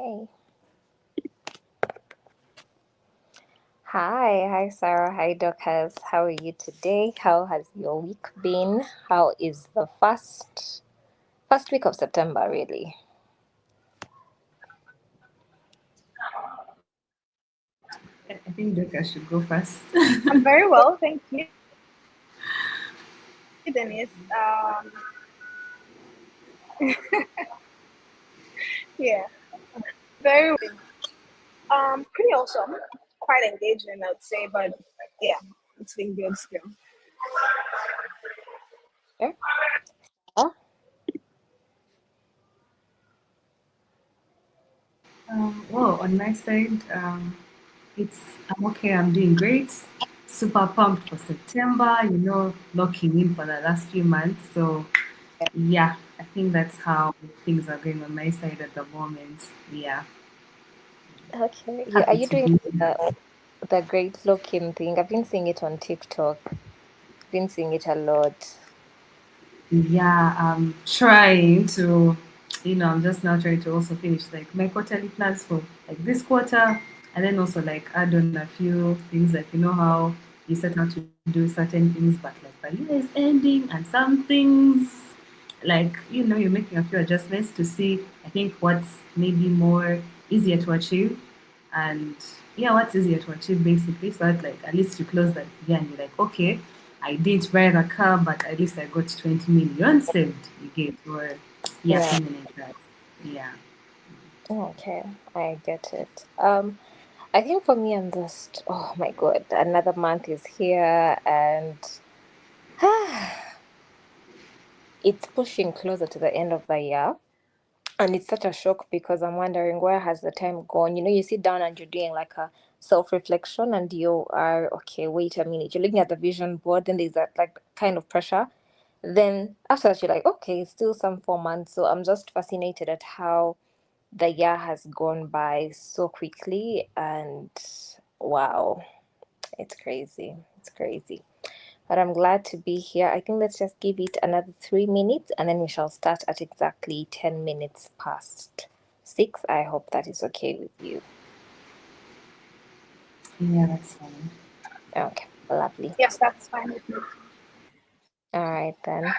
Okay. Hi, Sarah. Hi, Dorcas. How are you today? How has your week been? How is the first week of September, really? I think Doka should go first. I'm very well, thank you, Denise. Yeah, very well. Pretty awesome. Quite engaging, I'd say, but yeah, it's been good still. Sure. Oh, Well, on my side, I'm okay. I'm doing great. Super pumped for September. Locking in for the last few months. So yeah, I think that's how things are going on my side at the moment. Yeah, okay. Are happy you to doing be. the great looking thing? I've been seeing it on TikTok. Been seeing it a lot. Yeah, I'm trying to, I'm just now trying to also finish like my quarterly plans for like this quarter, and then also like add on a few things like how you set out to do certain things, but like the year is ending and some things like you're making a few adjustments to see I think what's maybe more easier to achieve, and yeah, what's easier to achieve basically, so that like at least you close that year and you're like, okay, I didn't buy the car, but at least I got 20 million saved. You get, or yeah, Yeah. something like that. Yeah. Okay, I get it. I think for me, I'm just, oh my God, another month is here and it's pushing closer to the end of the year. And it's such a shock because I'm wondering where has the time gone? You sit down and you're doing like a self-reflection and you are, okay, wait a minute. You're looking at the vision board, then there's that like kind of pressure. Then after that, you're like, okay, it's still some 4 months. So I'm just fascinated at how the year has gone by so quickly and wow, it's crazy. It's crazy. But I'm glad to be here. I think let's just give it another 3 minutes and then we shall start at exactly 10 minutes past 6. I hope that is okay with you. Yeah, that's fine. Okay, lovely. Yes, that's fine with me. All right, then.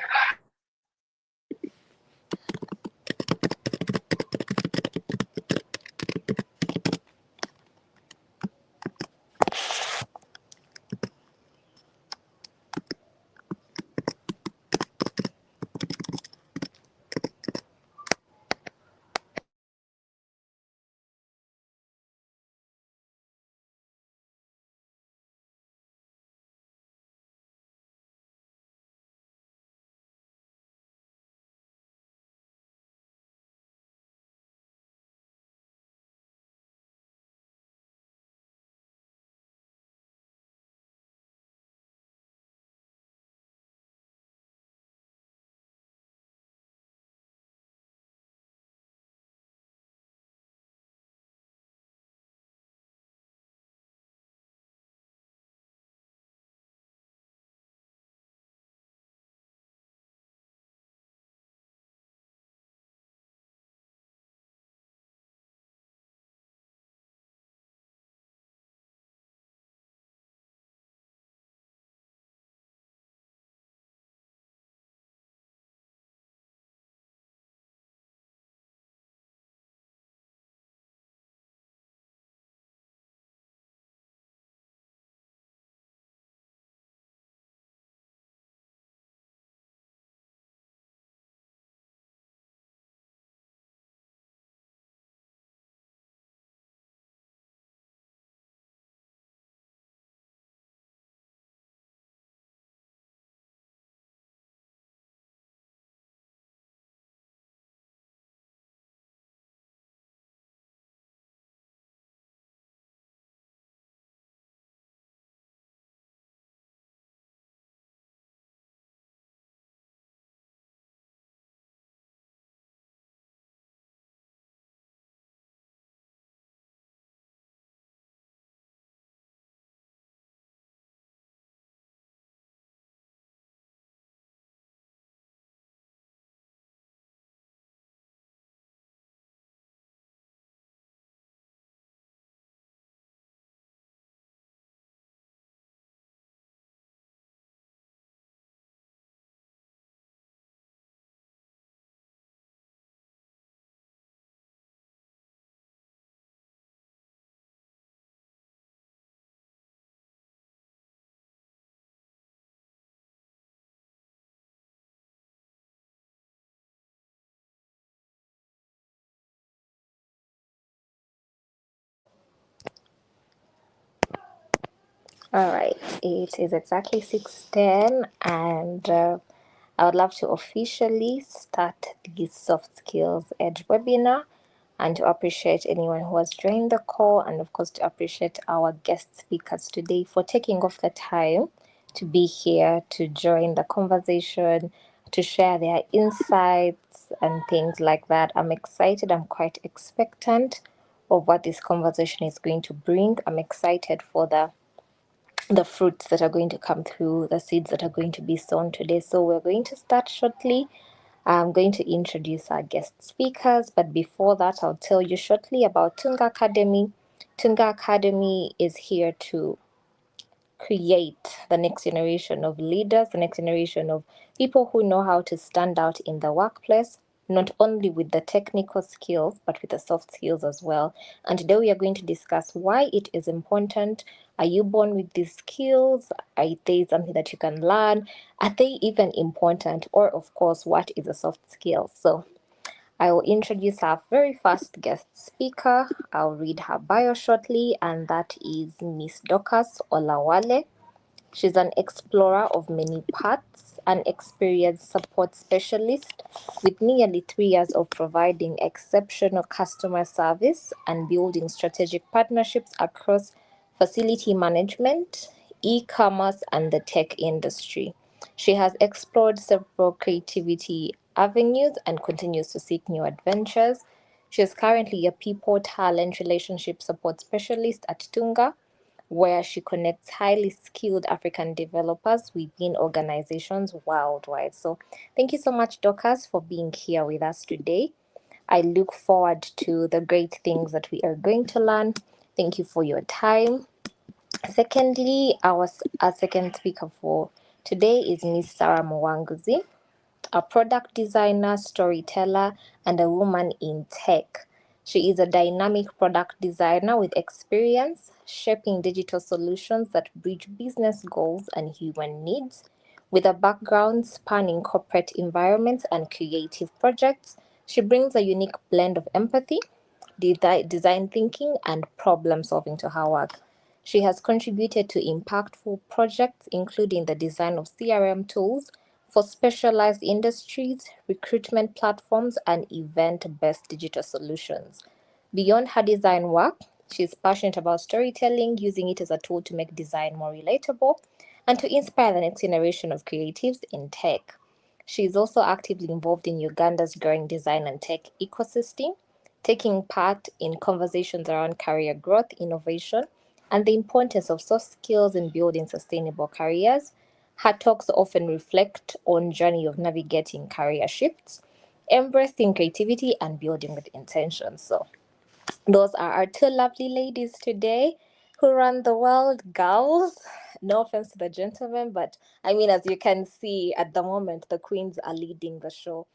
All right, it is exactly 6:10, and I would love to officially start the Soft Skills Edge webinar and to appreciate anyone who has joined the call, and of course, to appreciate our guest speakers today for taking off the time to be here to join the conversation, to share their insights and things like that. I'm excited, I'm quite expectant of what this conversation is going to bring. I'm excited for the fruits that are going to come through, the seeds that are going to be sown today. So we're going to start shortly. I'm going to introduce our guest speakers, but before that, I'll tell you shortly about Tunga Academy. Tunga Academy is here to create the next generation of leaders, the next generation of people who know how to stand out in the workplace, not only with the technical skills, but with the soft skills as well. And today we are going to discuss why it is important. Are you born with these skills? Are they something that you can learn? Are they even important? Or, of course, what is a soft skill? So, I will introduce our very first guest speaker. I'll read her bio shortly, and that is Miss Dorcas Olawale. She's an explorer of many paths, an experienced support specialist with nearly 3 years of providing exceptional customer service and building strategic partnerships across facility management, e commerce, and the tech industry. She has explored several creativity avenues and continues to seek new adventures. She is currently a people talent relationship support specialist at Tunga, where she connects highly skilled African developers within organizations worldwide. So, thank you so much, Dorcas, for being here with us today. I look forward to the great things that we are going to learn. Thank you for your time. Secondly, our second speaker for today is Miss Sarah Mwanguzi, a product designer, storyteller, and a woman in tech. She is a dynamic product designer with experience shaping digital solutions that bridge business goals and human needs. With a background spanning corporate environments and creative projects, she brings a unique blend of empathy, design thinking, and problem solving to her work. She has contributed to impactful projects, including the design of CRM tools for specialized industries, recruitment platforms, and event based digital solutions. Beyond her design work, she is passionate about storytelling, using it as a tool to make design more relatable and to inspire the next generation of creatives in tech. She is also actively involved in Uganda's growing design and tech ecosystem, taking part in conversations around career growth, innovation, and the importance of soft skills in building sustainable careers. Her talks often reflect on journey of navigating career shifts, embracing creativity, and building with intention. So those are our two lovely ladies today who run the world, girls. No offense to the gentlemen, but I mean, as you can see at the moment, the queens are leading the show.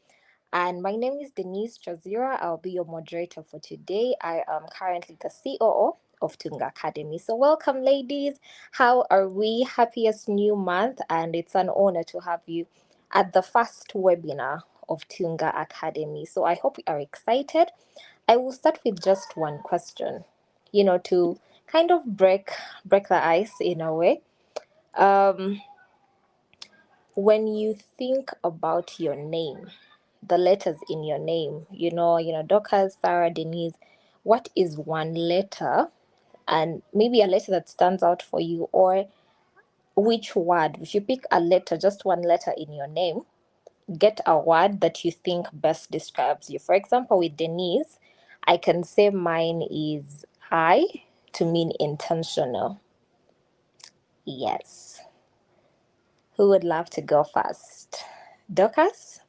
And my name is Denise Chazira. I'll be your moderator for today. I am currently the COO of Tunga Academy. So, welcome, ladies. How are we? Happiest new month, and it's an honor to have you at the first webinar of Tunga Academy. So, I hope you are excited. I will start with just one question, to kind of break the ice in a way. Um, when you think about your name, the letters in your name, Dorcas, Sarah, Denise, what is one letter, and maybe a letter that stands out for you, or which word, if you pick a letter, just one letter in your name, get a word that you think best describes you. For example, with Denise, I can say mine is I, to mean intentional. Yes. Who would love to go first? Dorcas?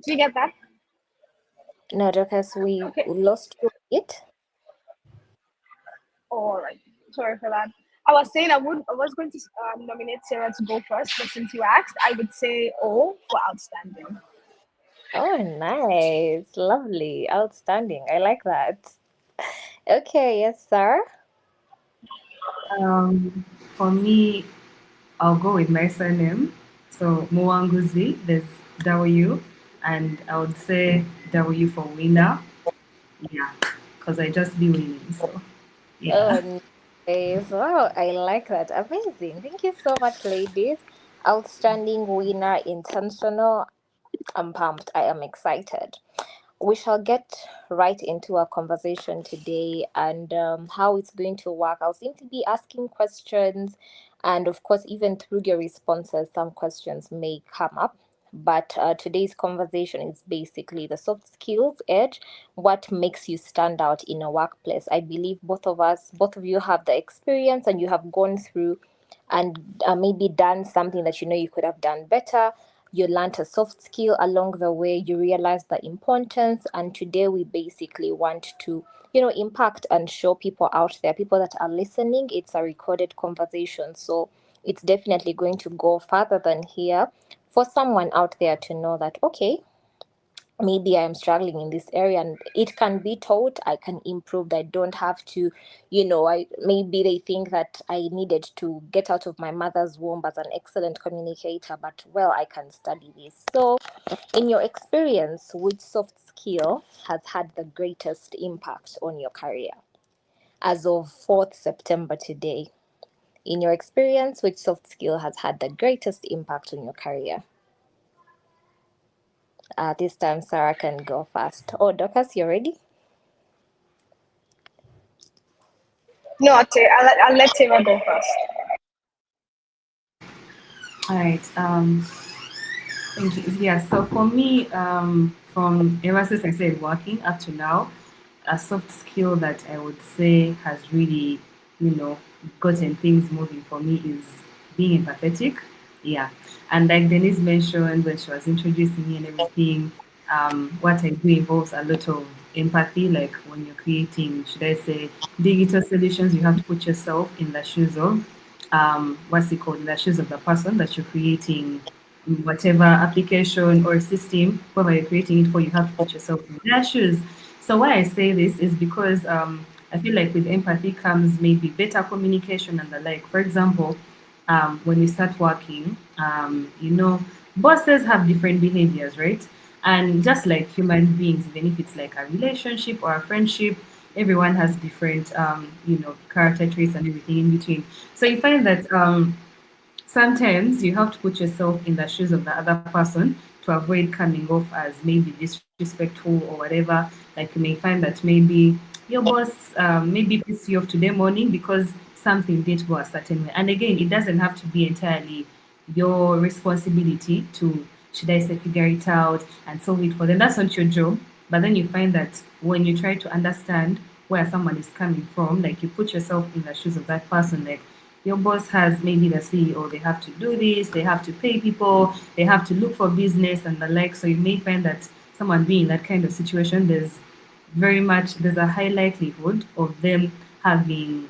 Do you get that? No, Dorcas, we Okay. lost you a bit. All right. Sorry for that. I was saying I was going to nominate Sarah to go first, but since you asked, I would say O for outstanding. Oh, nice. Lovely. Outstanding. I like that. Okay, yes, sir. For me, I'll go with my surname. So Muanguzi, there's W, and I would say W for winner. Yeah, because I just be winning. So yeah. Oh, nice. Wow, I like that. Amazing. Thank you so much, ladies. Outstanding winner, intentional. I'm pumped. I am excited. We shall get right into our conversation today and how it's going to work. I'll simply be asking questions, and of course, even through your responses, some questions may come up. But today's conversation is basically the soft skills edge. What makes you stand out in a workplace? I believe both of you have the experience and you have gone through and maybe done something that you know you could have done better. You learned a soft skill along the way, you realize the importance, and today we basically want to, you know, impact and show people out there, people that are listening. It's a recorded conversation, so it's definitely going to go further than here for someone out there to know that, okay, maybe I'm struggling in this area and it can be taught, I can improve. I don't have to, you know, I maybe they think that I needed to get out of my mother's womb as an excellent communicator, but well, I can study this. So in your experience, which soft skill has had the greatest impact on your career as of 4th September today? In your experience, which soft skill has had the greatest impact on your career? This time Sarah can go first. Oh, Dorcas, you ready? No, I'll let Taylor go first. All right. Thank you. Yeah, so for me, from ever since I started working up to now, a soft skill that I would say has really, you know, gotten things moving for me is being empathetic. Yeah. And like Denise mentioned when she was introducing me and everything, what I do involves a lot of empathy. Like when you're creating, should I say, digital solutions, you have to put yourself in the shoes of, what's it called, in the shoes of the person that you're creating whatever application or system, whoever you're creating it for, you have to put yourself in their shoes. So why I say this is because I feel like with empathy comes maybe better communication and the like. For example, when you start working, bosses have different behaviors, right? And just like human beings, even if it's like a relationship or a friendship, everyone has different, character traits and everything in between. So you find that sometimes you have to put yourself in the shoes of the other person to avoid coming off as maybe disrespectful or whatever. Like you may find that maybe your boss maybe pissed you off today morning because something did go a certain way. And again, it doesn't have to be entirely your responsibility to, should I say, figure it out and solve it for them. That's not your job. But then you find that when you try to understand where someone is coming from, like you put yourself in the shoes of that person, like your boss has maybe the CEO, they have to do this, they have to pay people, they have to look for business and the like. So you may find that someone being in that kind of situation, there's a high likelihood of them having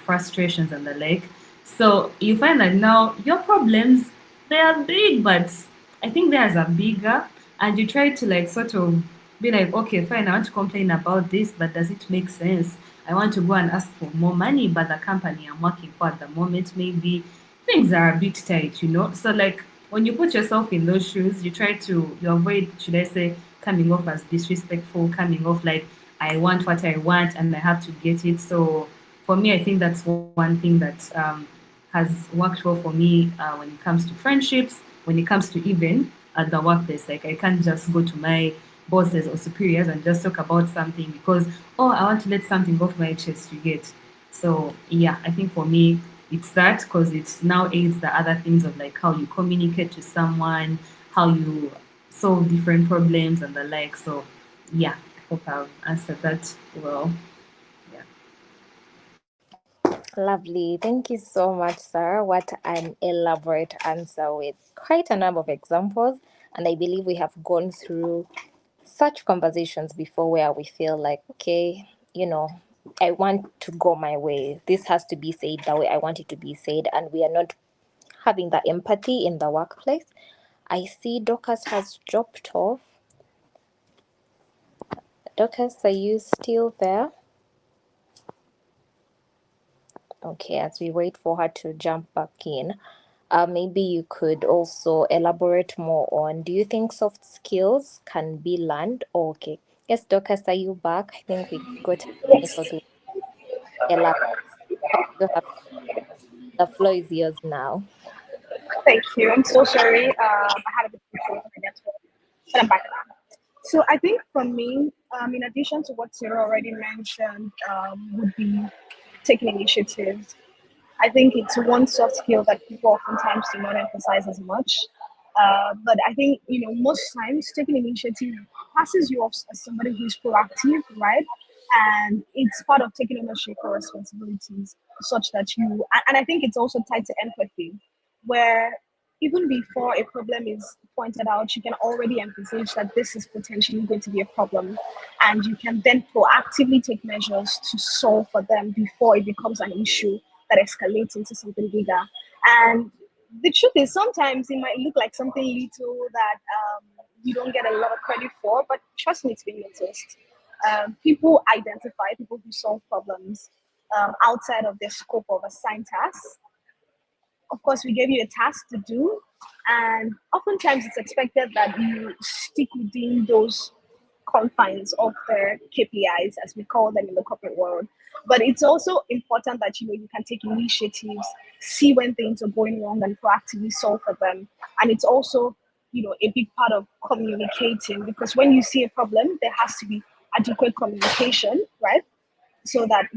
frustrations and the like. So you find that now your problems, they are big, but I think theirs are bigger, and you try to like sort of be like, okay, fine, I want to complain about this, but does it make sense? I want to go and ask for more money, but the company I'm working for at the moment, maybe things are a bit tight, you know? So, like, when you put yourself in those shoes, you avoid, should I say, coming off as disrespectful, coming off like, I want what I want and I have to get it. So, for me, I think that's one thing that has worked well for me when it comes to friendships, when it comes to even at the workplace. Like, I can't just go to my bosses or superiors and just talk about something because, oh, I want to let something off my chest, you get. So yeah, I think for me it's that, because it now aids the other things of like how you communicate to someone, how you solve different problems and the like. So yeah, I hope I've answered that well. Yeah. Lovely. Thank you so much, Sarah. What an elaborate answer with quite a number of examples. And I believe we have gone through such conversations before where we feel like, okay, you know, I want to go my way. This has to be said the way I want it to be said. And we are not having the empathy in the workplace. I see Dorcas has dropped off. Dorcas, are you still there? Okay, as we wait for her to jump back in, maybe you could also elaborate more on, do you think soft skills can be learned? Oh, okay. Yes, Dorcas, are you back? I think we got a technical glitch. Elaborate. You have, the floor is yours now. Thank you. I'm so sorry. I had a bit of trouble with my network, but I'm back now. So I think for me, in addition to what Sarah already mentioned, would be taking initiatives. I think it's one soft skill that people oftentimes do not emphasize as much. But I think most times taking initiative passes you off as somebody who's proactive, right? And it's part of taking ownership for responsibilities, such that and I think it's also tied to empathy, where even before a problem is pointed out, you can already envisage that this is potentially going to be a problem, and you can then proactively take measures to solve for them before it becomes an issue that escalates into something bigger. And the truth is, sometimes it might look like something little that you don't get a lot of credit for, but trust me, it's been noticed. People identify people who solve problems outside of their scope of assigned tasks. Of course, we gave you a task to do, and oftentimes it's expected that you stick within those confines of the KPIs, as we call them in the corporate world. But it's also important that you can take initiatives, see when things are going wrong, and proactively solve for them. And it's also a big part of communicating, because when you see a problem, there has to be adequate communication, right? So that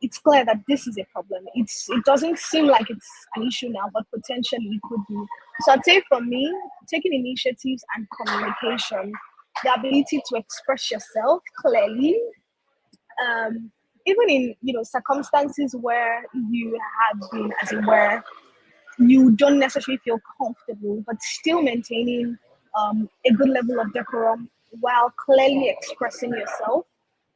it's clear that this is a problem. It doesn't seem like it's an issue now, but potentially it could be. So I'd say for me, taking initiatives and communication, the ability to express yourself clearly, um, even in circumstances where you have been, as it were, you don't necessarily feel comfortable, but still maintaining a good level of decorum while clearly expressing yourself.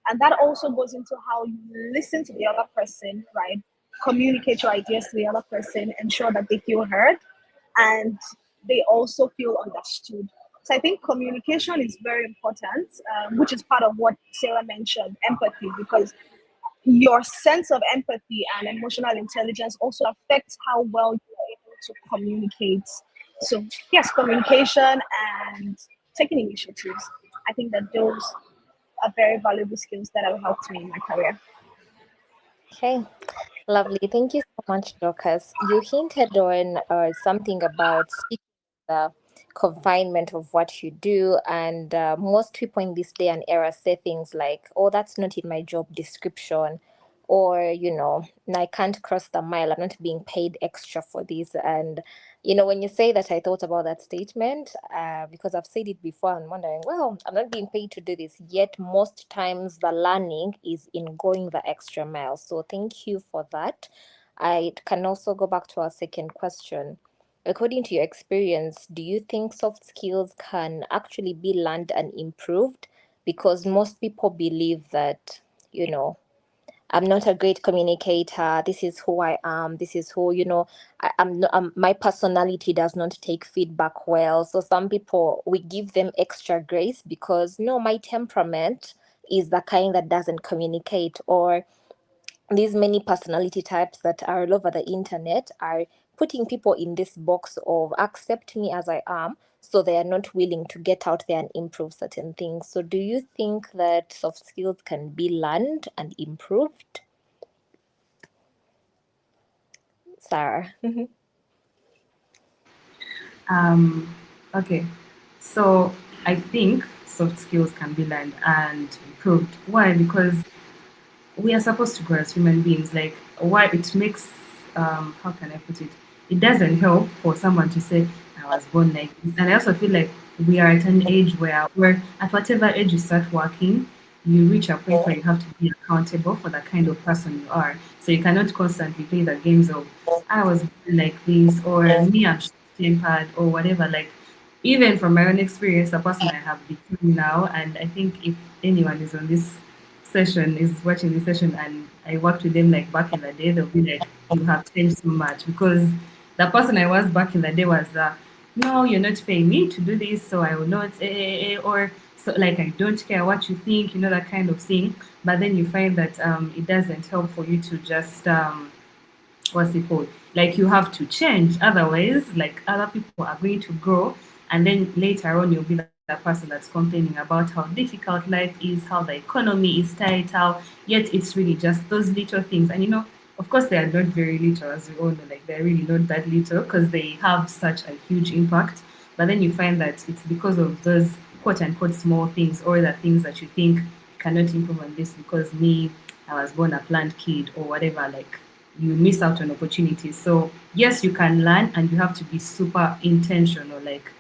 And that also goes into how you listen to the other person, right? Communicate your ideas to the other person, ensure that they feel heard and they also feel understood. So I think communication is very important, which is part of what Sarah mentioned, empathy, because your sense of empathy and emotional intelligence also affects how well you are able to communicate. So, yes, communication and taking initiatives. I think that those are very valuable skills that have helped me in my career. Okay. Lovely. Thank you so much, Dorcas. You hinted on something about sticking to the confinement of what you do, and most people in this day and era say things like, "Oh, that's not in my job description," or I can't cross the mile. I'm not being paid extra for this. And when you say that, I thought about that statement because I've said it before. And wondering, well, I'm not being paid to do this. Yet most times the learning is in going the extra mile. So thank you for that. I can also go back to our second question. According to your experience, do you think soft skills can actually be learned and improved? Because most people believe that, you know, I'm not a great communicator. This is who I am. This is who, I'm, not, my personality does not take feedback well. So some people, we give them extra grace because, no, my temperament is the kind that doesn't communicate. Or these many personality types that are all over the internet are putting people in this box of accept me as I am, so they are not willing to get out there and improve certain things. So do you think that soft skills can be learned and improved, Sarah? Um, okay, so I think soft skills can be learned and improved. Why? Because we are supposed to grow as human beings. Like, why it makes, how can I put it? It doesn't help for someone to say, I was born like this. And I also feel like we are at an age where at whatever age you start working, you reach a point where you have to be accountable for the kind of person you are. So you cannot constantly play the games of, I was born like this, or me, I'm short tempered, or whatever. Like, even from my own experience, the person I have become now, and I think if anyone is on this session is watching this session and I worked with them like back in the day, they'll be like, you have changed so much because the person I was back in the day was, no, you're not paying me to do this, so I will not, or so like I don't care what you think, that kind of thing. But then you find that it doesn't help for you to just what's it called? Like you have to change, otherwise, like other people are going to grow, and then later on you'll be that person that's complaining about how difficult life is, how the economy is tight, how yet it's really just those little things. And of course, they are not very little, as we all know, like they're really not that little because they have such a huge impact. But then you find that it's because of those quote unquote small things or the things that you think cannot improve on this because me, I was born a planned kid or whatever, like you miss out on opportunities. So yes, you can learn and you have to be super intentional, like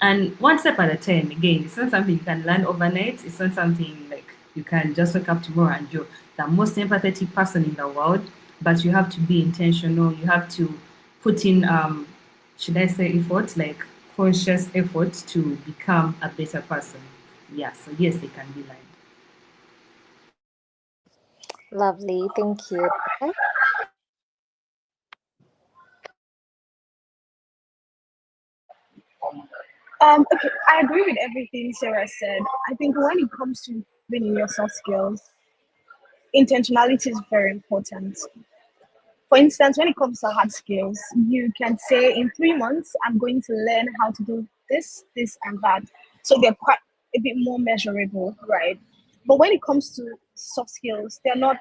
and one step at a time. Again, it's not something you can learn overnight. It's not something like you can just wake up tomorrow and you're the most empathetic person in the world. But you have to be intentional. You have to put in, should I say, effort, like conscious effort to become a better person. Yeah. So yes, they can be learned. Lovely, thank you. Okay, I agree with everything Sarah said. I think when it comes to improving in your soft skills, intentionality is very important. For instance, when it comes to hard skills, you can say in 3 months, I'm going to learn how to do this, this, and that. So they're quite a bit more measurable, right? But when it comes to soft skills, they're not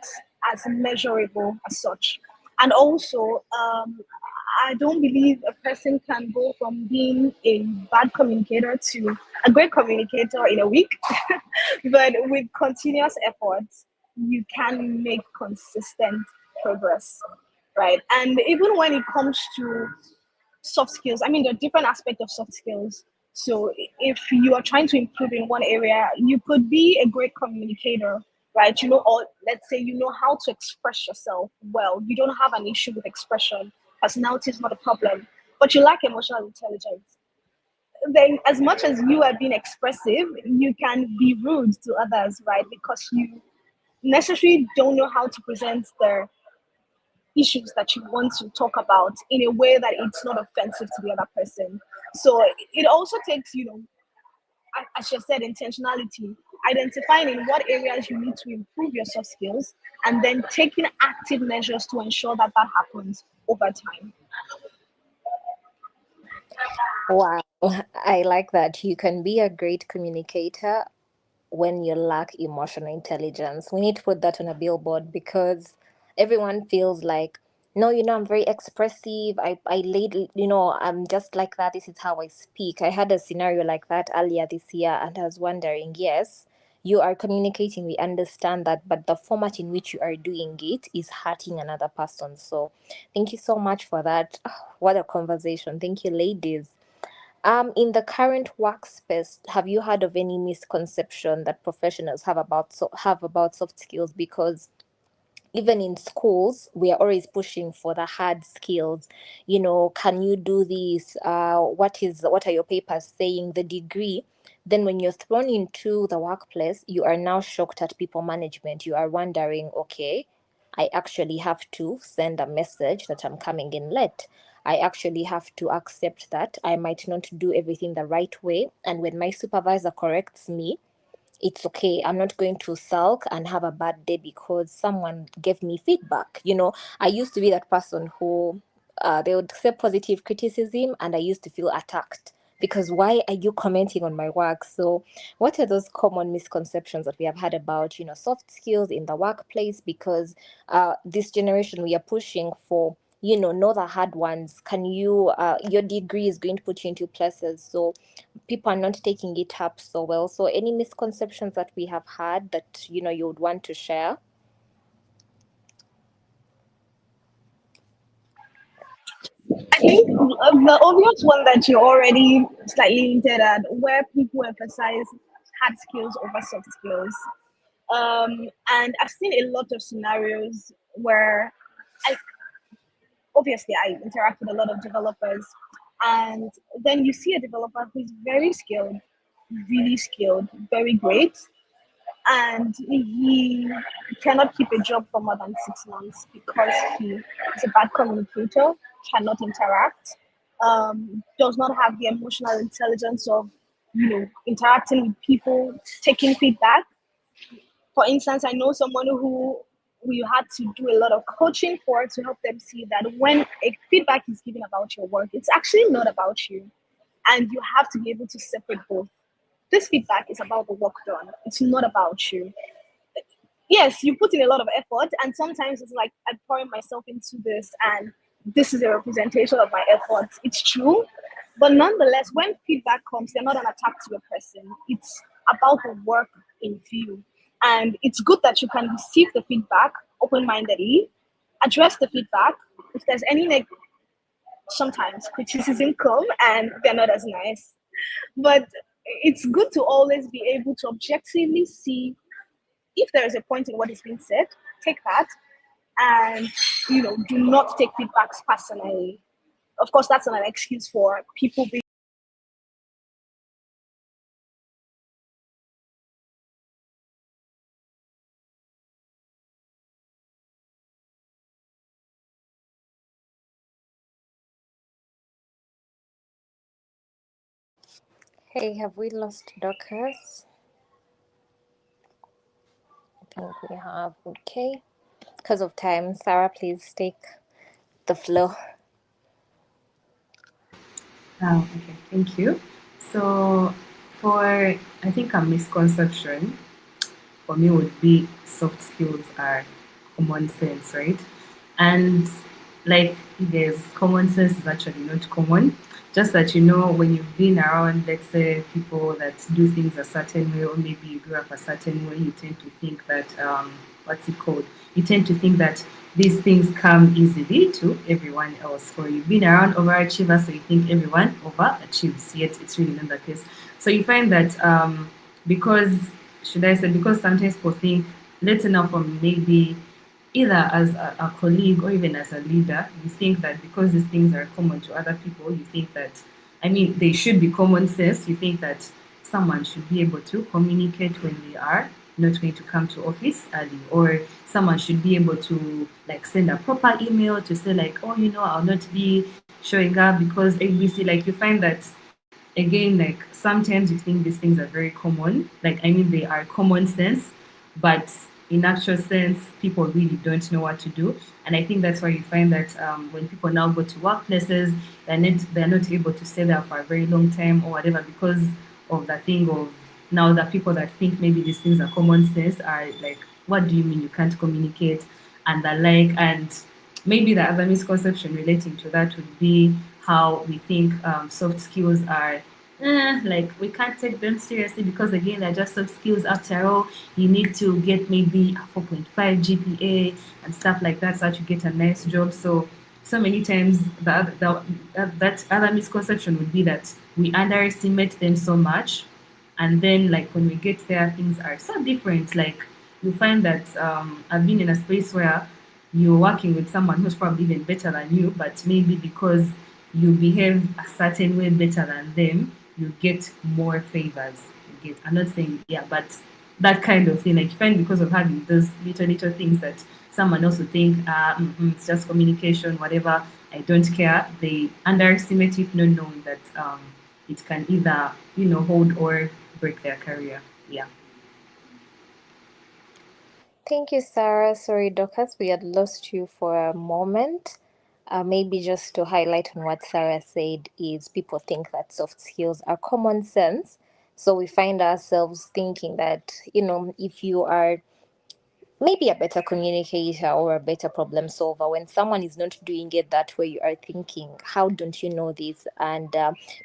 as measurable as such. And also, I don't believe a person can go from being a bad communicator to a great communicator in a week. But with continuous efforts, you can make consistent progress, right? And even when it comes to soft skills, I mean, there are different aspects of soft skills. So if you are trying to improve in one area, you could be a great communicator, right? Or let's say you know how to express yourself well. You don't have an issue with expression. Personality is not a problem, but you lack emotional intelligence. Then, as much as you are being expressive, you can be rude to others, right? Because you necessarily don't know how to present the issues that you want to talk about in a way that it's not offensive to the other person. So it also takes, as you said, intentionality, identifying in what areas you need to improve your soft skills, and then taking active measures to ensure that that happens over time. Wow, I like that. You can be a great communicator when you lack emotional intelligence. We need to put that on a billboard because everyone feels like, no, I'm very expressive. I laid, I'm just like that. This is how I speak. I had a scenario like that earlier this year, and I was wondering, yes, you are communicating, we understand that, but the format in which you are doing it is hurting another person. So, thank you so much for that. What a conversation. Thank you, ladies. In the current workspace, have you heard of any misconception that professionals have about soft skills? Because even in schools, we are always pushing for the hard skills. Can you do this? What are your papers saying? The degree. Then when you're thrown into the workplace, you are now shocked at people management. You are wondering, okay, I actually have to send a message that I'm coming in late. I actually have to accept that I might not do everything the right way. And when my supervisor corrects me, it's okay. I'm not going to sulk and have a bad day because someone gave me feedback. I used to be that person who they would say positive criticism, and I used to feel attacked because why are you commenting on my work? So, what are those common misconceptions that we have had about soft skills in the workplace? Because this generation we are pushing for. Know the hard ones. Can you? Your degree is going to put you into places. So people are not taking it up so well. So any misconceptions that we have had that you would want to share? I think the obvious one that you already slightly hinted at, where people emphasize hard skills over soft skills. And I've seen a lot of scenarios where I obviously I interact with a lot of developers, and then you see a developer who's very skilled, really skilled, very great, and he cannot keep a job for more than 6 months because he is a bad communicator, cannot interact, does not have the emotional intelligence of interacting with people, taking feedback. For instance, I know someone who we had to do a lot of coaching for to help them see that when a feedback is given about your work, it's actually not about you. And you have to be able to separate both. This feedback is about the work done, it's not about you. Yes, you put in a lot of effort, and sometimes it's like I'm pouring myself into this, and this is a representation of my efforts. It's true, but nonetheless, when feedback comes, they're not an attack to a person. It's about the work in view, and it's good that you can receive the feedback open-mindedly, address the feedback. If there's any sometimes criticism come and they're not as nice, but it's good to always be able to objectively see if there is a point in what is being said, take that, and do not take feedbacks personally. Of course, that's not an excuse for people being. Hey, have we lost Dorcas? I think we have. Okay. Because of time, Sarah, please take the floor. Oh, okay, thank you. So, for I think a misconception for me would be soft skills are common sense, right? And like there's common sense is actually not common. Just that when you've been around, let's say people that do things a certain way, or maybe you grew up a certain way, you tend to think that what's it called? You tend to think that these things come easily to everyone else, or you've been around overachievers, so you think everyone overachieves. Yet it's really not the case. So you find that because should I say because sometimes people think let's say now from maybe either as a colleague or even as a leader, you think that because these things are common to other people, you think that, I mean, they should be common sense. You think that someone should be able to communicate when they are not going to come to office early, or someone should be able to like send a proper email to say like, oh, I'll not be showing up because ABC. Like you find that again, like sometimes you think these things are very common. Like I mean, they are common sense, but in actual sense, people really don't know what to do. And I think that's why you find that when people now go to workplaces, they're not able to stay there for a very long time or whatever because of the thing of now the people that think maybe these things are common sense are like, what do you mean you can't communicate and the like and maybe the other misconception relating to that would be how we think soft skills are like we can't take them seriously because again they're just soft skills after all. You need to get maybe a 4.5 GPA and stuff like that so that you get a nice job. So many times that other misconception would be that we underestimate them so much, and then like when we get there things are so different. Like you find that I've been in a space where you're working with someone who's probably even better than you, but maybe because you behave a certain way better than them, you get more favors. You get, I'm not saying, yeah, but that kind of thing. Like, you find because of having those little things that someone else would think, it's just communication, whatever, I don't care. They underestimate it, not knowing that it can either, hold or break their career. Yeah. Thank you, Sarah. Sorry, Dorcas, we had lost you for a moment. Maybe just to highlight on what Sarah said is people think that soft skills are common sense. So we find ourselves thinking that, if you are maybe a better communicator or a better problem solver, when someone is not doing it that way, you are thinking, how don't you know this? And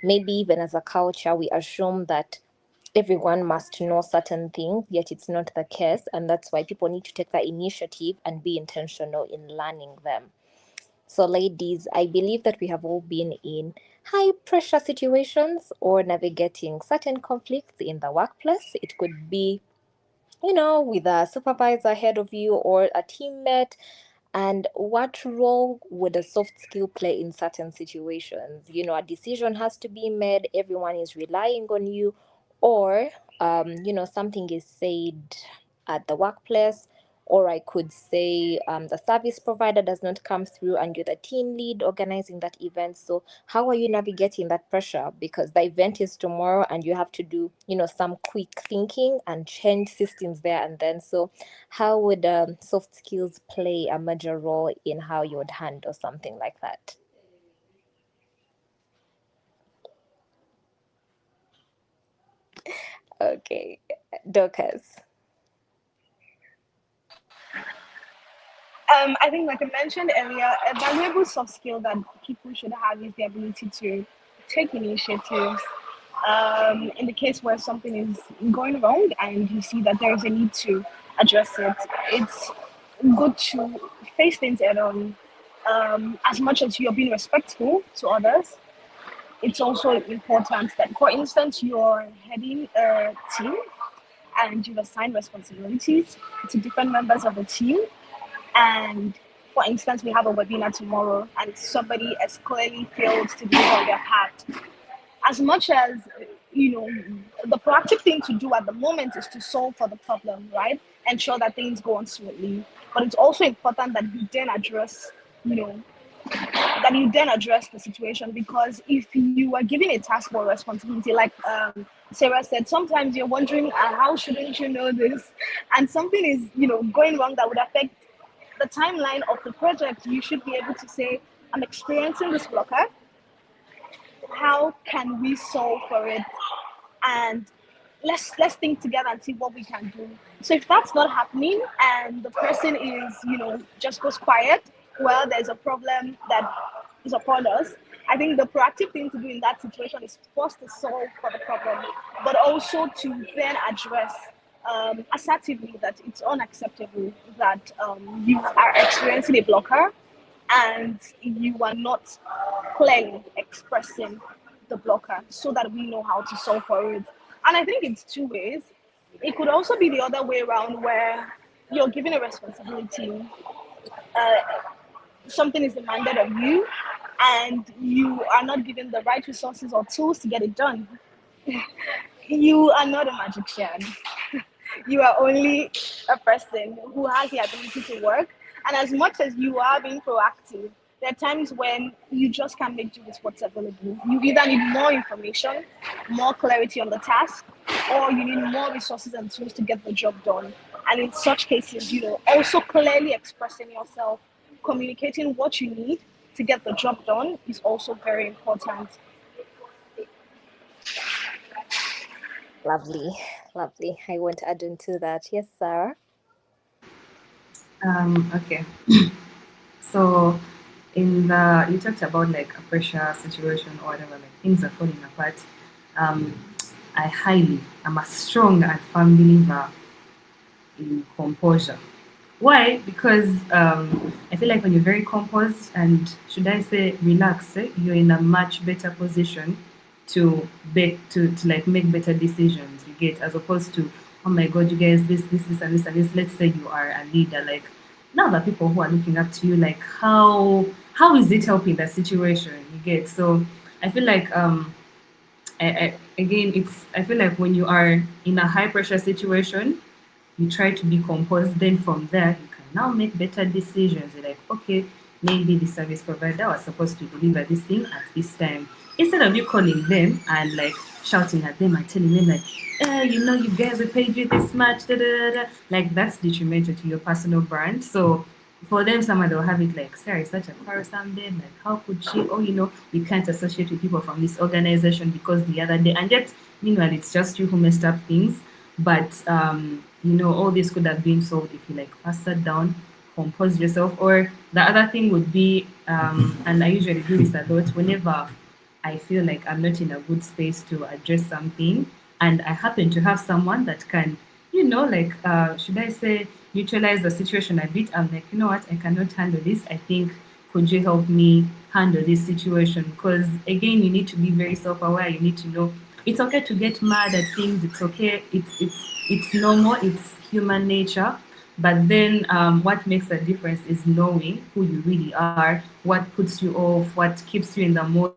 maybe even as a culture, we assume that everyone must know certain things, yet it's not the case. And that's why people need to take the initiative and be intentional in learning them. So, ladies, I believe that we have all been in high pressure situations or navigating certain conflicts in the workplace. It could be, with a supervisor ahead of you or a teammate. And what role would a soft skill play in certain situations? A decision has to be made, everyone is relying on you, or, something is said at the workplace, Or I could say the service provider does not come through and you're the team lead organizing that event. So how are you navigating that pressure? Because the event is tomorrow and you have to do, some quick thinking and change systems there and then. So how would soft skills play a major role in how you would handle something like that? Okay, Dorcas. I think, like I mentioned earlier, a valuable soft skill that people should have is the ability to take initiatives. In the case where something is going wrong and you see that there is a need to address it, it's good to face things head on. As much as you're being respectful to others, it's also important that, for instance, you're heading a team and you've assigned responsibilities to different members of the team, and for instance, we have a webinar tomorrow and somebody has clearly failed to deliver their part. As much as, the proactive thing to do at the moment is to solve for the problem, right? Ensure that things go on smoothly. But it's also important that you know, you then address the situation, because if you are given a task or responsibility, like Sarah said, sometimes you're wondering, how shouldn't you know this? And something is, going wrong that would affect the timeline of the project. You should be able to say, I'm experiencing this blocker. How can we solve for it? And let's think together and see what we can do. So if that's not happening and the person is, just goes quiet, well, there's a problem that is upon us. I think the proactive thing to do in that situation is first to solve for the problem, but also to then address assertively that it's unacceptable that you are experiencing a blocker and you are not clearly expressing the blocker, so that we know how to solve for it. And I think it's two ways. It could also be the other way around, where you're given a responsibility, something is demanded of you, and you are not given the right resources or tools to get it done. You are not a magician. You are only a person who has the ability to work. And as much as you are being proactive, there are times when you just can't make do with what's available. You either need more information, more clarity on the task, or you need more resources and tools to get the job done. And in such cases, also clearly expressing yourself, communicating what you need to get the job done is also very important. Lovely, lovely. I won't add into that. Yes, Sarah. Okay. So you talked about like a pressure situation or whatever, like things are falling apart. Um, I'm a strong and firm believer in composure. Why? Because I feel like when you're very composed and, should I say, relaxed, you're in a much better position to like make better decisions. You get, as opposed to, oh my god, you guys, this and this and this. Let's say you are a leader, like now the people who are looking up to you, like how is it helping the situation? You get, so I feel like again, I feel like when you are in a high pressure situation, you try to be composed. Then from there, you can now make better decisions. You're like, okay, maybe the service provider was supposed to deliver this thing at this time. Instead of you calling them and like shouting at them and telling them like, you guys we paid you this much, da, da, da, da. Like that's detrimental to your personal brand. So for them, someone they'll have it like, Sarah is such a quarrelsome babe. Like, how could she? Oh, we can't associate with people from this organization because the other day, and yet, meanwhile, it's just you who messed up things. But all this could have been solved if you like first sat down, composed yourself. Or the other thing would be, and I usually do this a lot whenever I feel like I'm not in a good space to address something, and I happen to have someone that can, should I say, neutralize the situation a bit. I'm like, you know what, I cannot handle this. I think, could you help me handle this situation? Because again, you need to be very self-aware. You need to know it's okay to get mad at things. It's okay. It's normal. It's human nature. But then, what makes a difference is knowing who you really are, what puts you off, what keeps you in the mood,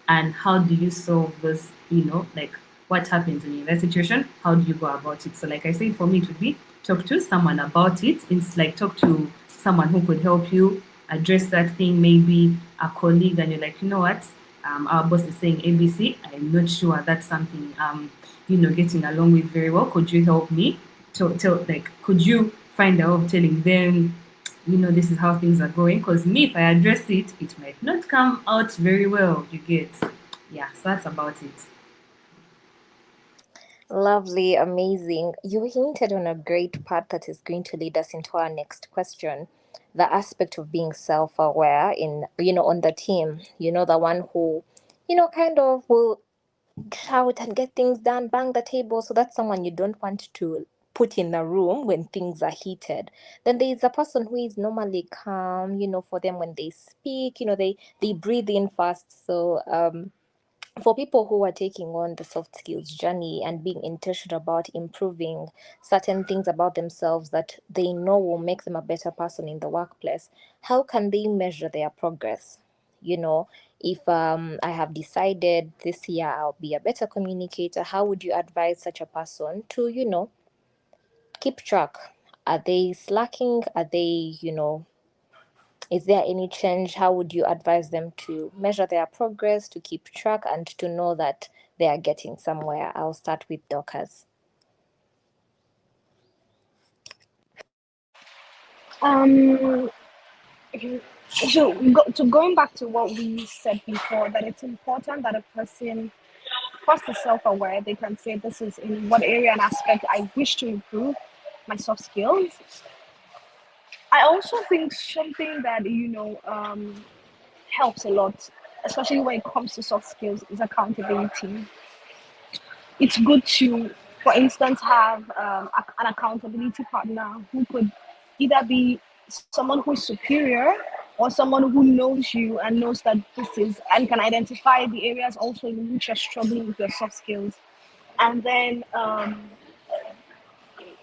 and how do you solve this. Like what happens in that situation? How do you go about it? So, like I said, for me, it would be talk to someone about it. It's like talk to someone who could help you address that thing, maybe a colleague, and you're like, you know what, our boss is saying ABC. I'm not sure that's something getting along with very well. Could you help me? Could you find a way of telling them, this is how things are going? Because me, if I address it, it might not come out very well. You get, yeah. So that's about it. Lovely, amazing. You hinted on a great part that is going to lead us into our next question. The aspect of being self aware on the team, the one who, kind of will shout and get things done, bang the table. So that's someone you don't want to put in the room when things are heated. Then there is a person who is normally calm, for them when they speak, they breathe in fast. So for people who are taking on the soft skills journey and being intentional about improving certain things about themselves that they know will make them a better person in the workplace, how can they measure their progress? If I have decided this year I'll be a better communicator, how would you advise such a person to, keep track? Are they slacking? Are they, is there any change? How would you advise them to measure their progress, to keep track, and to know that they are getting somewhere? I'll start with Dockers. Um, going back to what we said before, that it's important that a person first is self-aware. They can say, this is in what area and aspect I wish to improve my soft skills. I also think something that helps a lot, especially when it comes to soft skills, is accountability. It's good to, for instance, have an accountability partner who could either be someone who is superior or someone who knows you and knows that this is, and can identify the areas also in which you're struggling with your soft skills. And then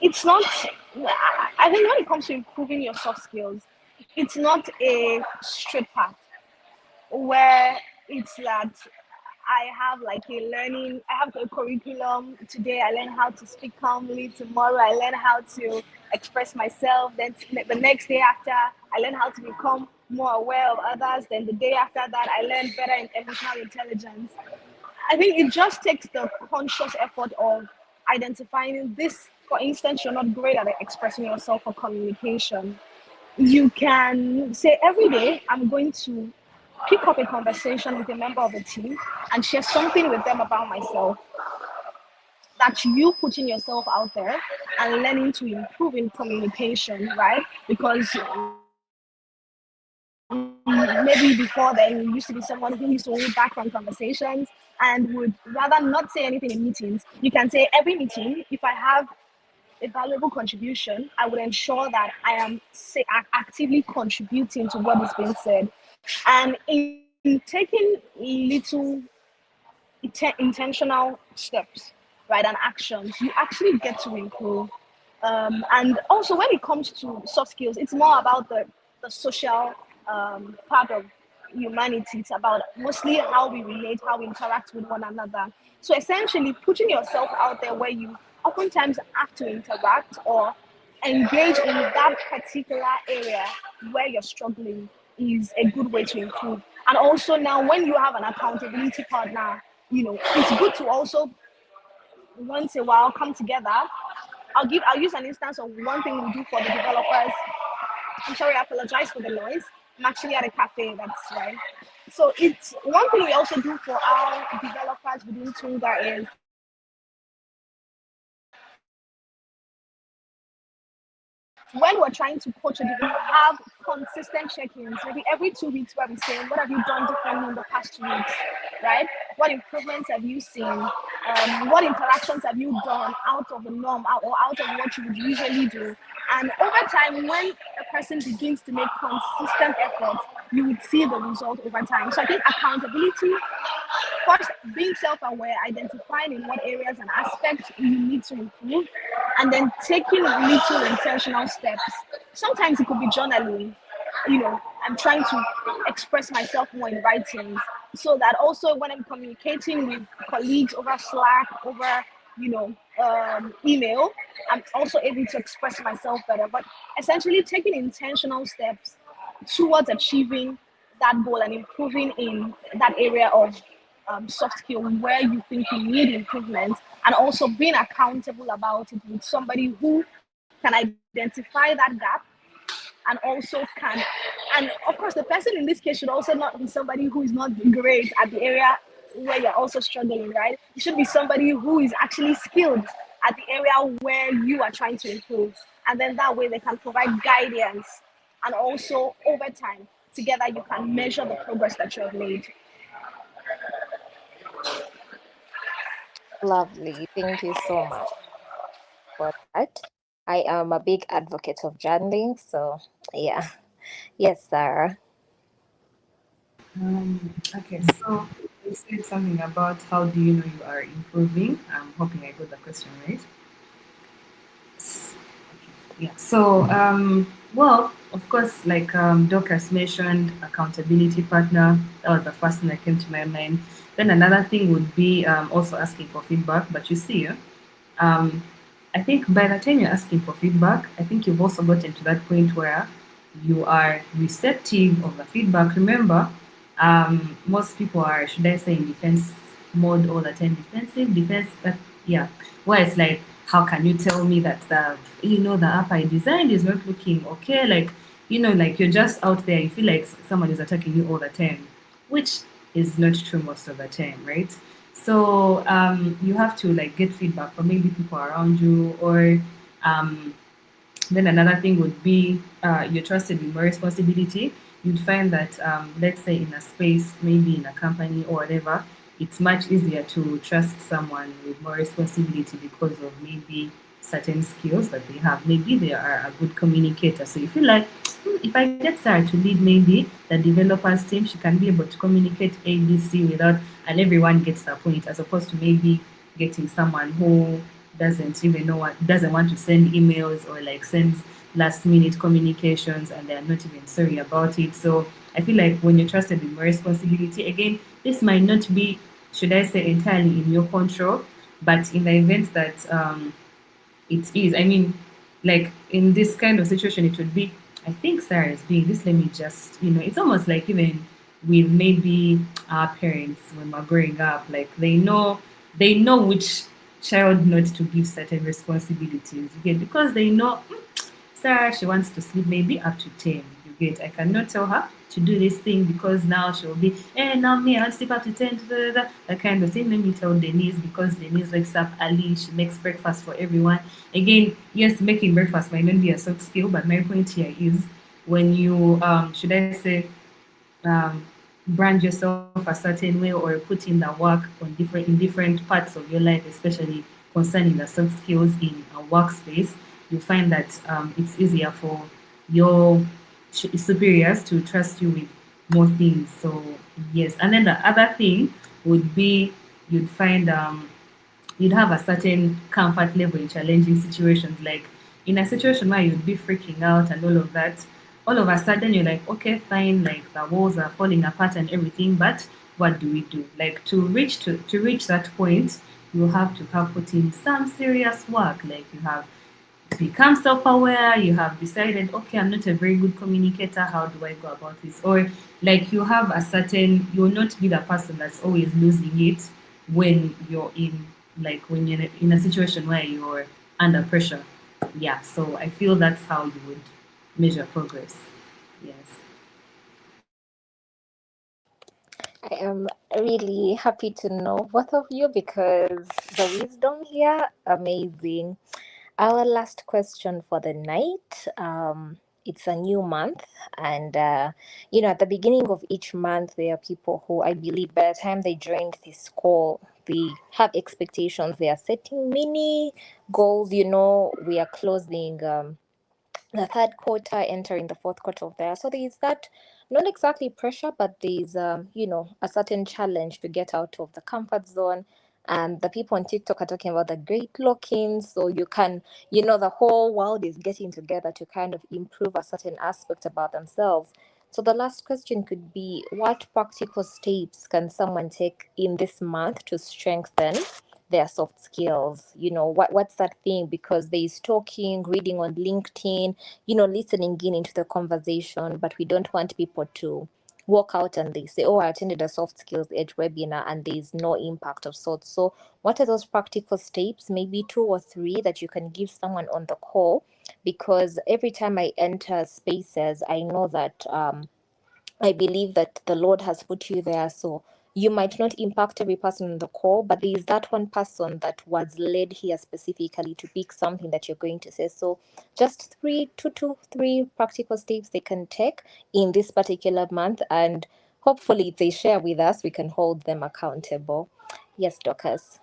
it's not, I think when it comes to improving your soft skills, it's not a straight path where it's that I have like I have a curriculum. Today I learn how to speak calmly. Tomorrow I learn how to express myself. Then the next day after, I learn how to become more aware of others. Then the day after that, I learn better in emotional intelligence. I think it just takes the conscious effort of identifying this. For instance, you're not great at expressing yourself or communication. You can say every day, I'm going to pick up a conversation with a member of the team and share something with them about myself. That you putting yourself out there and learning to improve in communication, right? Because maybe before then you used to be someone who used to hold back from conversations and would rather not say anything in meetings. You can say every meeting, if I have a valuable contribution, I would ensure that I am actively contributing to what is being said. And in taking little intentional steps, right, and actions, you actually get to improve. And also, when it comes to soft skills, it's more about the social part of humanity. It's about mostly how we relate, how we interact with one another. So essentially, putting yourself out there where you oftentimes have to interact or engage in that particular area where you're struggling is a good way to improve. And also now, when you have an accountability partner, it's good to also once in a while come together. I'll use an instance of one thing we do for the developers. I'm sorry, I apologize for the noise. I'm actually at a cafe, that's right. So it's one thing we also do for our developers within Tunga is when we're trying to coach a developer, have consistent check-ins, maybe every 2 weeks, where we say, what have you done differently in the past 2 weeks, right? What improvements have you seen? What interactions have you done out of the norm or out of what you would usually do? And over time, when a person begins to make consistent efforts, you would see the result over time. So I think accountability, first being self-aware, identifying in what areas and aspects you need to improve, and then taking little intentional steps. Sometimes it could be journaling. I'm trying to express myself more in writing, so that also when I'm communicating with colleagues over Slack, over email, I'm also able to express myself better. But essentially, taking intentional steps towards achieving that goal and improving in that area of soft skill where you think you need improvement, and also being accountable about it with somebody who can identify that gap and also can, and of course the person in this case should also not be somebody who is not great at the area where you're also struggling, right? You should be somebody who is actually skilled at the area where you are trying to improve, and then that way they can provide guidance, and also over time together you can measure the progress that you have made. Lovely. Thank you so much for that. I am a big advocate of journaling, so yeah. Yes, Sarah. Okay, so you said something about how do you know you are improving. I'm hoping I got the question right. Yeah. So, well, of course, like Dorcas mentioned, accountability partner. That was the first thing that came to my mind. Then another thing would be also asking for feedback. But you see, um, I think by the time you're asking for feedback, I think you've also gotten to that point where you are receptive of the feedback. Remember, most people are, should I say, in defense mode all the time, defensive, defense, yeah, where it's like, how can you tell me that the app I designed is not looking okay? Like, like you're just out there, you feel like someone is attacking you all the time, which is not true most of the time, right? So you have to like get feedback from maybe people around you, or um, then another thing would be you're trusted with more responsibility. You'd find that, let's say, in a space, maybe in a company or whatever, it's much easier to trust someone with more responsibility because of maybe certain skills that they have. Maybe they are a good communicator. So you feel like, if I get Sarah to lead maybe the developers team, she can be able to communicate ABC without, and everyone gets the point, as opposed to maybe getting someone who doesn't want to send emails or like sends last minute communications and they're not even sorry about it. So I feel like when you're trusted with more responsibility, again, this might not be, should I say, entirely in your control, but in the event that it is. I mean, like in this kind of situation, it would be, I think Sarah is being this. Let me just, it's almost like even with maybe our parents when we're growing up, like they know which child not to give certain responsibilities. You get, because they know Sarah, she wants to sleep maybe up to 10. You get, I cannot tell her to do this thing because now she'll be, now me, I'll sleep up to 10, da, da, da, that kind of thing. Let me tell Denise, because Denise wakes up early, she makes breakfast for everyone. Again, yes, making breakfast might not be a soft skill, but my point here is when you, should I say, um, brand yourself a certain way or put in the work in different parts of your life, especially concerning the soft skills in a workspace, you find that it's easier for your superiors to trust you with more things. So yes, and then the other thing would be you'd find you'd have a certain comfort level in challenging situations. Like in a situation where you'd be freaking out and all of that, all of a sudden you're like, okay, fine, like the walls are falling apart and everything, but what do we do? Like to reach that point, you have to have put in some serious work. Like you have become self-aware, you have decided, okay, I'm not a very good communicator, how do I go about this? Or like you'll not be the person that's always losing it when you're in, like when you're in a situation where you're under pressure. Yeah, so I feel that's how you would measure progress. Yes. I am really happy to know both of you because the wisdom here, amazing. Our last question for the night. It's a new month, and at the beginning of each month, there are people who I believe by the time they joined this call, they have expectations. They are setting mini goals. We are closing. The third quarter, entering the fourth quarter of the year. So there is that, not exactly pressure, but there is, a certain challenge to get out of the comfort zone. And the people on TikTok are talking about the great lock-ins. So you can, the whole world is getting together to kind of improve a certain aspect about themselves. So the last question could be, what practical steps can someone take in this month to strengthen their soft skills. What's that thing? Because there is talking, reading on LinkedIn, listening in into the conversation, but we don't want people to walk out and they say, oh, I attended a soft skills edge webinar and there's no impact of sorts. So what are those practical steps, maybe 2 or 3, that you can give someone on the call? Because every time I enter spaces, I know that I believe that the Lord has put you there. So you might not impact every person on the call, but there is that one person that was led here specifically to pick something that you're going to say. So just three practical steps they can take in this particular month. And hopefully, if they share with us, we can hold them accountable. Yes, Dorcas.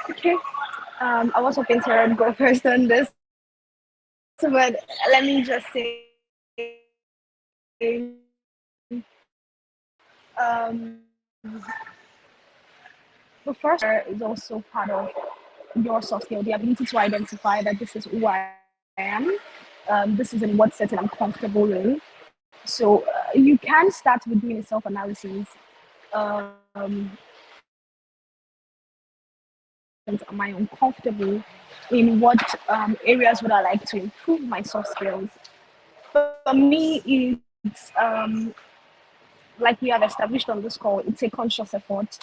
Okay. I was hoping Sarah would go first on this, but let me just say, the first is also part of your soft skill, the ability to identify that this is who I am. This is in what setting I'm comfortable in. So you can start with doing a self-analysis. Am I uncomfortable? In what areas would I like to improve my soft skills? For me, it's like we have established on this call, it's a conscious effort.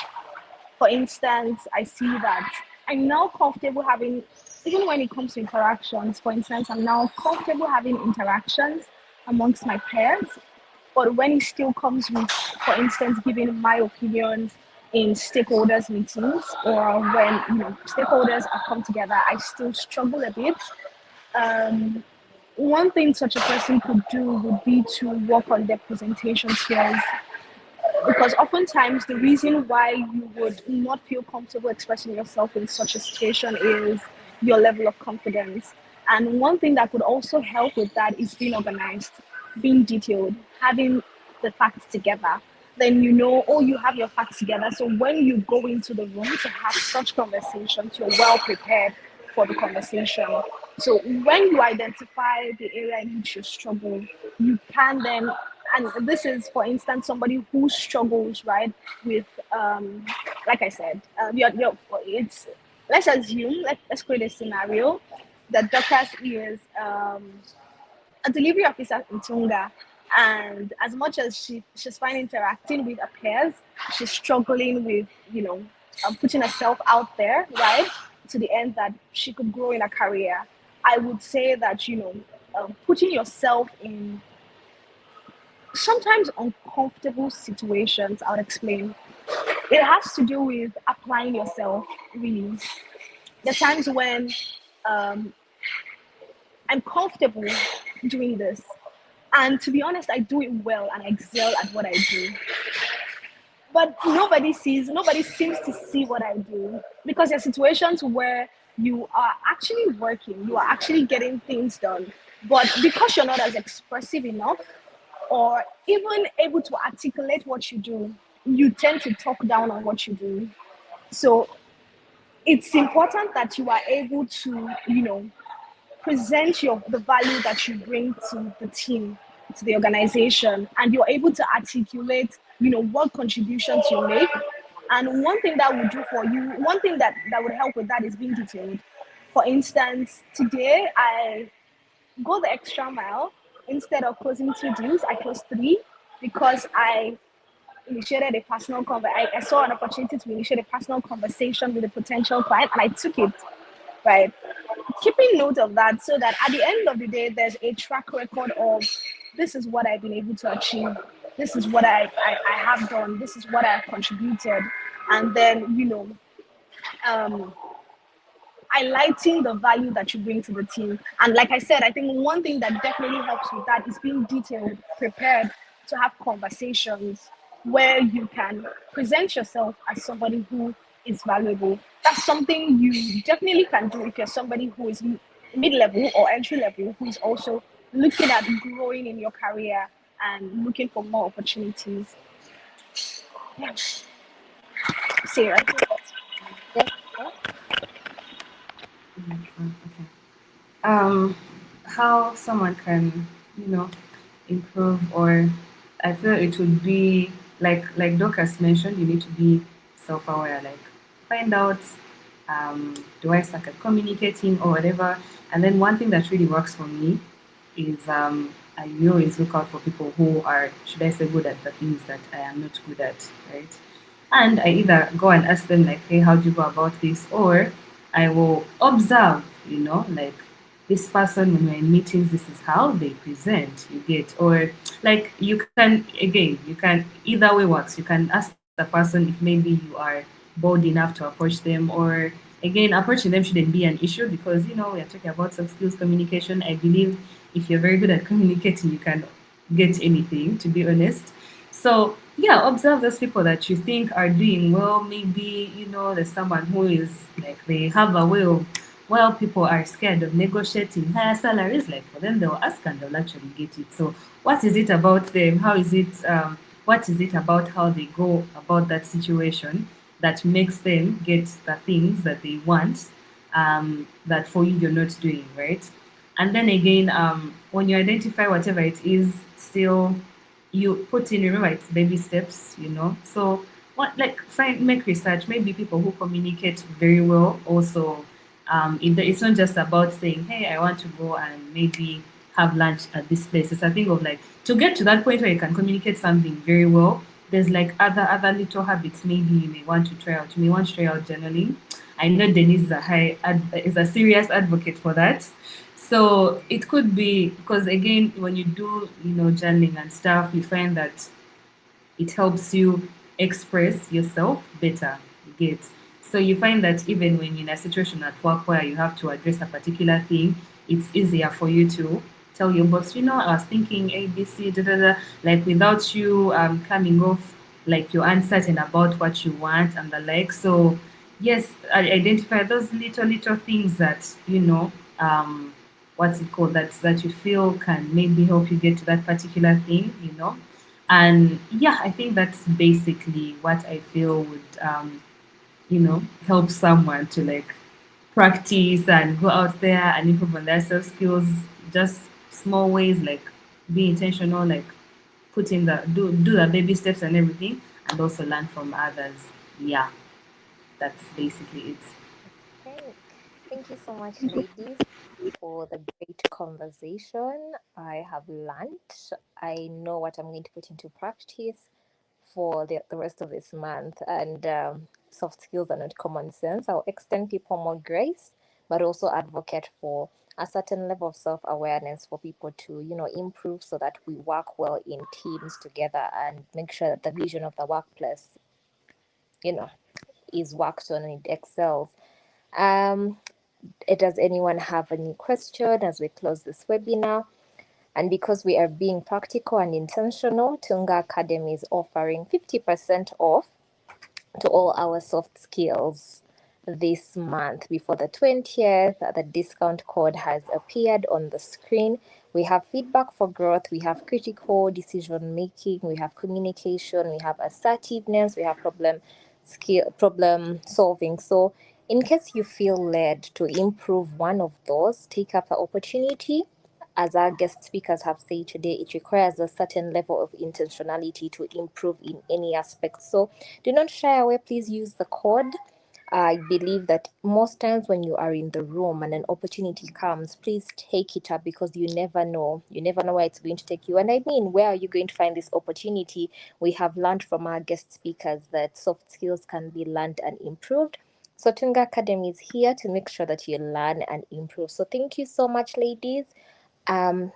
For instance, I see that I'm now comfortable having, even when it comes to interactions, for instance, I'm now comfortable having interactions amongst my peers. But when it still comes with, for instance, giving my opinions in stakeholders meetings, or when stakeholders have come together, I still struggle a bit. Um, One thing such a person could do would be to work on their presentation skills, because oftentimes the reason why you would not feel comfortable expressing yourself in such a situation is your level of confidence. And one thing that could also help with that is being organized, being detailed, having the facts together. Then oh, you have your facts together. So when you go into the room to have such conversations, you're well prepared for the conversation. So when you identify the area in which you struggle, you can then, and this is, for instance, somebody who struggles, right, with, like I said, it's, let's assume, let's create a scenario that Dorcas is a delivery officer in Tunga. And as much as she's fine interacting with her peers, she's struggling with, putting herself out there, right? To the end that she could grow in a career. I would say that, putting yourself in sometimes uncomfortable situations, I'll explain. It has to do with applying yourself, really. There are times when um, I'm comfortable doing this. And to be honest, I do it well and I excel at what I do. But nobody seems to see what I do, because there are situations where you are actually working, you are actually getting things done. But because you're not as expressive enough or even able to articulate what you do, you tend to talk down on what you do. So it's important that you are able to, present the value that you bring to the team, to the organization, and you're able to articulate, what contributions you make. And one thing that would do for you, one thing that would help with that is being detailed. For instance, today I go the extra mile. Instead of closing 2 deals, I closed 3, because I initiated a I saw an opportunity to initiate a personal conversation with a potential client, and I took it, right? Keeping note of that, so that at the end of the day, there's a track record of, this is what I've been able to achieve, this is what I have done, this is what I've contributed. And then, um, highlighting the value that you bring to the team. And like I said, I think one thing that definitely helps with that is being detailed, prepared to have conversations where you can present yourself as somebody who is valuable. That's something you definitely can do if you're somebody who is mid-level or entry-level, who is also looking at growing in your career and looking for more opportunities. Yeah. Sarah. Yes. Okay. How someone can, improve, or I feel it would be like Dorcas mentioned, you need to be self-aware. Like find out, do I suck at communicating or whatever. And then one thing that really works for me is I always look out for people who are, should I say, good at the things that I am not good at, right? And I either go and ask them like, hey, how do you go about this? Or I will observe, like this person when we're in meetings, this is how they present, you get. Or like you can, again, you can, either way works. You can ask the person if maybe you are bold enough to approach them, or again, approaching them shouldn't be an issue because, we're talking about soft skills communication. I believe if you're very good at communicating, you can get anything, to be honest. So yeah, observe those people that you think are doing well. Maybe, there's someone who is like they have a way of, well, people are scared of negotiating higher salaries. Like for them, they'll ask and they'll actually get it. So what is it about them? How is it? What is it about how they go about that situation that makes them get the things that they want, that for you you're not doing, right? And then again, when you identify whatever it is, still you put in, remember it's baby steps, so what, like, find, make research. Maybe people who communicate very well also, it's not just about saying, hey, I want to go and maybe have lunch at this place. It's a thing of like, to get to that point where you can communicate something very well, there's like other little habits maybe you may want to try out. You may want to try out journaling. I know Denise is a serious advocate for that. So it could be because again, when you do, journaling and stuff, you find that it helps you express yourself better. You get. So you find that even when you're in a situation at work where you have to address a particular thing, it's easier for you to tell your boss, I was thinking ABC, da da da, like without you coming off like you're uncertain about what you want and the like. So yes, I identify those little things that what's it called, that you feel can maybe help you get to that particular thing. And yeah, I think that's basically what I feel would help someone to like practice and go out there and improve on their self skills. Just small ways, like be intentional, like put in the do the baby steps and everything, and also learn from others. Yeah, that's basically it. Okay. Thank you so much, ladies, for the great conversation. I have learned. I know what I'm going to put into practice for the rest of this month. And soft skills are not common sense. I'll extend people more grace, but also advocate for a certain level of self awareness for people to, improve so that we work well in teams together and make sure that the vision of the workplace, you know, is worked on and it excels. Um, does anyone have any question as we close this webinar? And because we are being practical and intentional, Tunga Academy is offering 50% off to all our soft skills this month before the 20th. The discount code has appeared on the screen. We have feedback for growth, we have critical decision making, we have communication, we have assertiveness, we have problem solving. So in case you feel led to improve one of those, take up the opportunity. As our guest speakers have said today, it requires a certain level of intentionality to improve in any aspect. So do not shy away. Please use the code. I believe that most times when you are in the room and an opportunity comes, please take it up because you never know. You never know where it's going to take you. And I mean, where are you going to find this opportunity? We have learned from our guest speakers that soft skills can be learned and improved. So Tunga Academy is here to make sure that you learn and improve. So thank you so much, ladies. Um,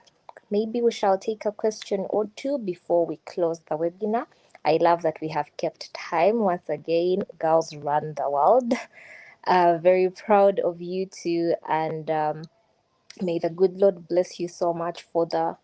Maybe we shall take a question or two before we close the webinar. I love that we have kept time once again. Girls run the world. Very proud of you too, and may the good Lord bless you so much for the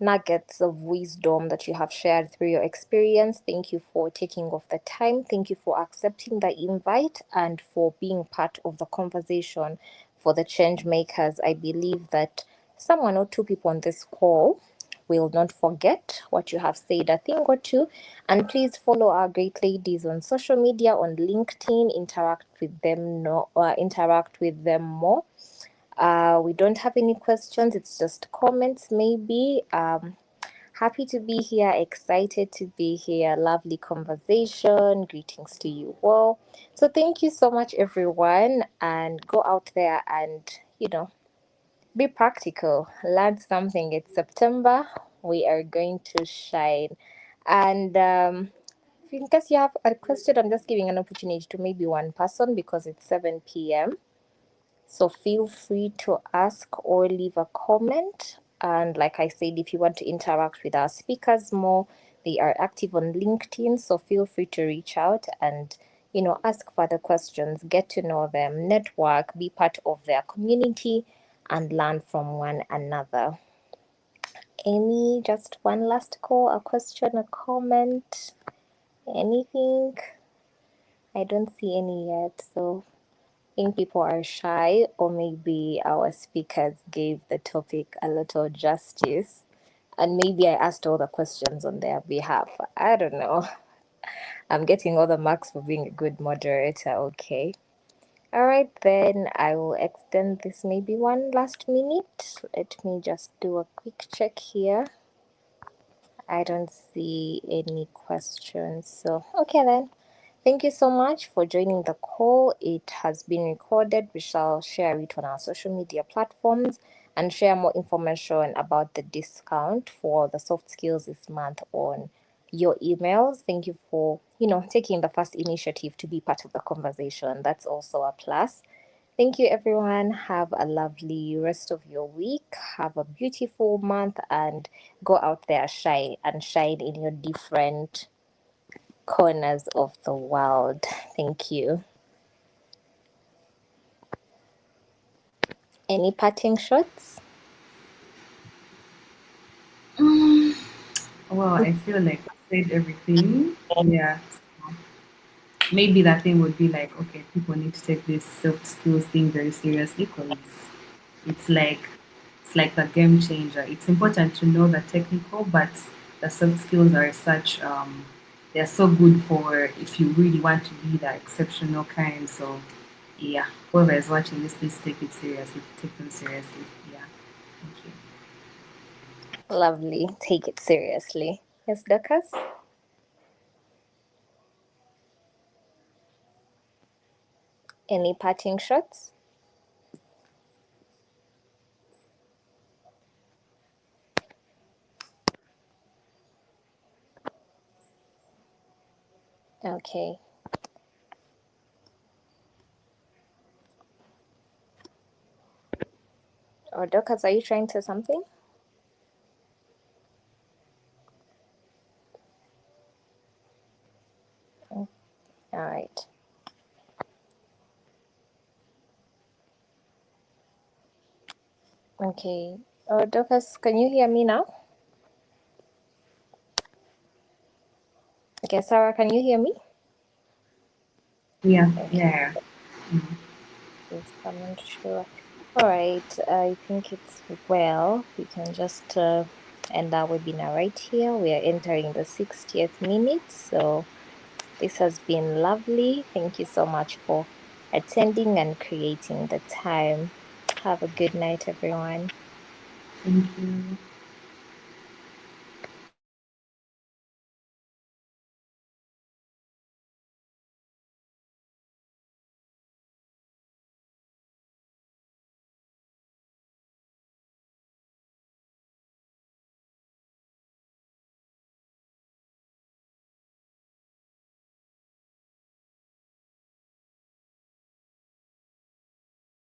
nuggets of wisdom that you have shared through your experience. Thank you for taking off the time. Thank you for accepting the invite and for being part of the conversation for the change makers. I believe that someone or two people on this call will not forget what you have said, a thing or two. And please follow our great ladies on social media, on LinkedIn, interact with them, no, interact with them more. We don't have any questions, it's just comments maybe. Happy to be here, excited to be here. Lovely conversation. Greetings to you all. So, thank you so much, everyone. And go out there and, be practical. Learn something. It's September. We are going to shine. And in case you have a question, I'm just giving an opportunity to maybe one person because it's 7 p.m. So feel free to ask or leave a comment. And like I said, if you want to interact with our speakers more, they are active on LinkedIn. So feel free to reach out and, ask further questions, get to know them, network, be part of their community, and learn from one another. Just one last call, a question, a comment, anything? I don't see any yet. So think people are shy, or maybe our speakers gave the topic a little justice, and maybe I asked all the questions on their behalf. I don't know. I'm getting all the marks for being a good moderator, okay? All right, then I will extend this maybe one last minute. Let me just do a quick check here. I don't see any questions. So, okay then. Thank you so much for joining the call. It has been recorded. We shall share it on our social media platforms and share more information about the discount for the soft skills this month on your emails. Thank you for, taking the first initiative to be part of the conversation. That's also a plus. Thank you, everyone. Have a lovely rest of your week. Have a beautiful month and go out there, shine and shine in your different corners of the world. Thank you. Any parting shots? Well, I feel like I said everything. Yeah. Maybe that thing would be like, okay, people need to take this soft skills thing very seriously because it's like it's like a game changer. It's important to know the technical, but the soft skills are such they're so good for if you really want to be the exceptional kind. So yeah, whoever is watching this, please take it seriously. Take them seriously. Yeah. Thank you. Lovely. Take it seriously. Yes, Dorcas? Any parting shots? Okay. Or Dorcas, are you trying to say something? All right. Okay. Dorcas, can you hear me now? Okay, Sarah, can you hear me? Yeah. Okay. Yeah. Mm. Please comment sure. All right. I think it's well. We can just end our webinar right here. We are entering the 60th minute. So this has been lovely. Thank you so much for attending and creating the time. Have a good night, everyone. Thank you.